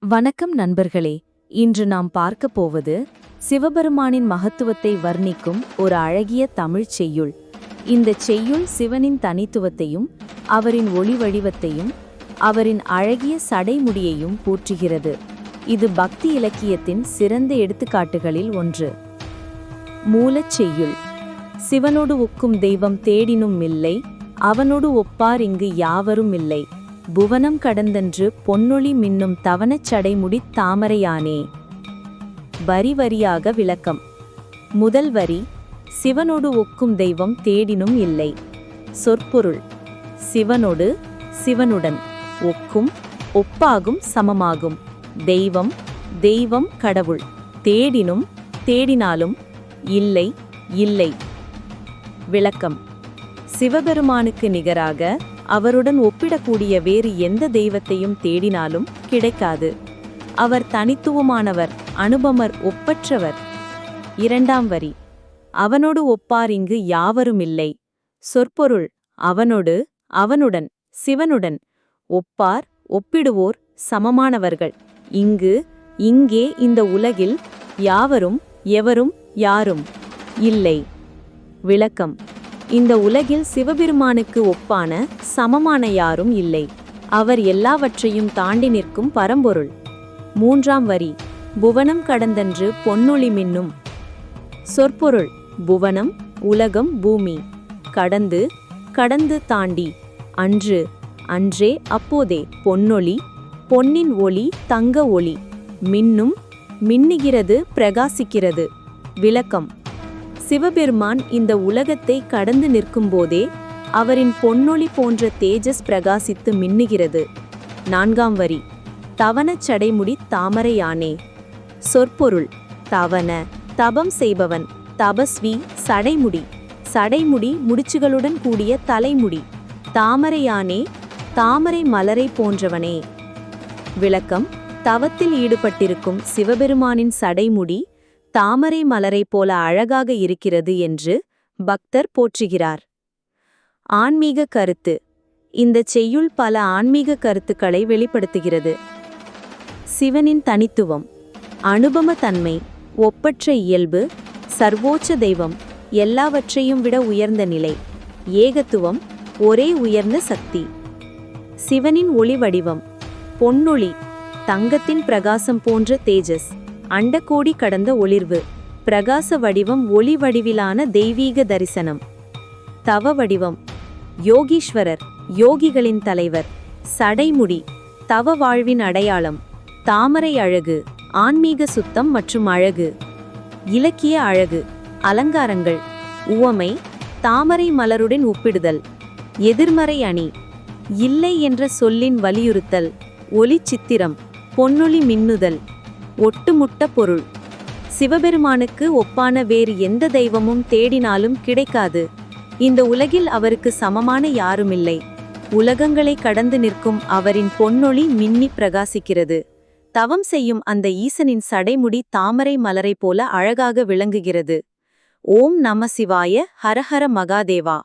வணக்கம் நண்பர்களே. இன்று நாம் பார்க்கப் போவது சிவபெருமானின் மகத்துவத்தை வர்ணிக்கும் ஒரு அழகிய தமிழ்ச் செய்யுள். இந்தச் செய்யுள் சிவனின் தனித்துவத்தையும் அவரின் ஒளி வடிவத்தையும் அவரின் அழகிய சடைமுடியையும் போற்றுகிறது. இது பக்தி இலக்கியத்தின் சிறந்த எடுத்துக்காட்டுகளில் ஒன்று. மூலச் செய்யுள். சிவனோடு ஒக்கும் தெய்வம் தேடினும் இல்லை, அவனோடு ஒப்பார் இங்கு யாவரும் இல்லை. புவனம் கடந்தன்று பொன்னொளி மின்னும் தவனச் சடைமுடித் தாமரையானே. வரி வரியாக விளக்கம். முதல் வரி, சிவனோடு ஒக்கும் தெய்வம் தேடினும் இல்லை. சொற்பொருள்: சிவனோடு, சிவனுடன், ஒக்கும், ஒப்பாகும், சமமாகும். தெய்வம், தெய்வம், கடவுள். தேடினும், தேடினாலும். இல்லை, இல்லை. விளக்கம்: சிவபெருமானுக்கு நிகராக அவருடன் ஒப்பிடக்கூடிய வேறு எந்த தெய்வத்தையும் தேடினாலும் கிடைக்காது. அவர் தனித்துவமானவர், அனுபமர், ஒப்பற்றவர். இரண்டாம் வரி, அவனோடு ஒப்பார் இங்கு யாவரும் இல்லை. சொற்பொருள்: அவனோடு, அவனுடன், சிவனுடன். ஒப்பார், ஒப்பிடுவோர், சமமானவர்கள். இங்கு, இங்கே, இந்த உலகில் யாவரும், எவரும், யாரும் இல்லை. விளக்கம்: இந்த உலகில் சிவபெருமானுக்கு ஒப்பான, சமமான யாரும் இல்லை. அவர் எல்லாவற்றையும் தாண்டி நிற்கும் பரம்பொருள். மூன்றாம் வரி, புவனம் கடந்தன்று பொன்னொளி மின்னும். சொற்பொருள்: புவனம், உலகம், பூமி. கடந்து, கடந்து, தாண்டி. அன்று, அன்றே, அப்போதே. பொன்னொளி, பொன்னின் ஒளி, தங்க ஒளி. மின்னும், மின்னுகிறது, பிரகாசிக்கிறது. விளக்கம்: சிவபெருமான் இந்த உலகத்தை கடந்து நிற்கும்போதே அவரின் பொன்னொளி போன்ற தேஜஸ் பிரகாசித்து மின்னுகிறது. நான்காம் வரி, தவனச் சடைமுடி தாமரையானே. சொற்பொருள்: தவன, தபம் செய்பவன், தபஸ்வி, சடைமுடி. சடைமுடி, முடிச்சுகளுடன் கூடிய தலைமுடி. தாமரையானே, தாமரை மலரை போன்றவனே. விளக்கம்: தவத்தில் ஈடுபட்டிருக்கும் சிவபெருமானின் சடைமுடி தாமரை மலரை போல அழகாக இருக்கிறது என்று பக்தர் போற்றுகிறார். ஆன்மீக கருத்து. இந்தச் செய்யுள் பல ஆன்மீக கருத்துக்களை வெளிப்படுத்துகிறது. சிவனின் தனித்துவம், அனுபம தன்மை, ஒப்பற்ற இயல்பு, சர்வோச்ச தெய்வம், எல்லாவற்றையும் விட உயர்ந்த நிலை, ஏகத்துவம், ஒரே உயர்ந்த சக்தி. சிவனின் ஒளி வடிவம், பொன்னொளி, தங்கத்தின் பிரகாசம் போன்ற தேஜஸ், அண்டகோடி கடந்த ஒளிர்வு, பிரகாச வடிவம், ஒளி வடிவிலான தெய்வீக தரிசனம். தவ வடிவம், யோகீஸ்வரர், யோகிகளின் தலைவர். சடைமுடி, தவ வாழ்வின் அடையாளம். தாமரை அழகு, ஆன்மீக சுத்தம் மற்றும் அழகு. இலக்கிய அழகு, அலங்காரங்கள். உவமை, தாமரை மலருடன் ஒப்பிடுதல். எதிர்மறை அணி, இல்லை என்ற சொல்லின் வலியுறுத்தல். ஒளி சித்திரம், பொன்னொளி மின்னுதல். ஒட்டுமுட்ட பொருள்: சிவபெருமானுக்கு ஒப்பான வேறு எந்த தெய்வமும் தேடினாலும் கிடைக்காது. இந்த உலகில் அவருக்கு சமமான யாருமில்லை. உலகங்களை கடந்து நிற்கும் அவரின் பொன்னொளி மின்னி பிரகாசிக்கிறது. தவம் செய்யும் அந்த ஈசனின் சடைமுடி தாமரை மலரை போல அழகாக விளங்குகிறது. ஓம் நம சிவாய. ஹரஹர மகாதேவா.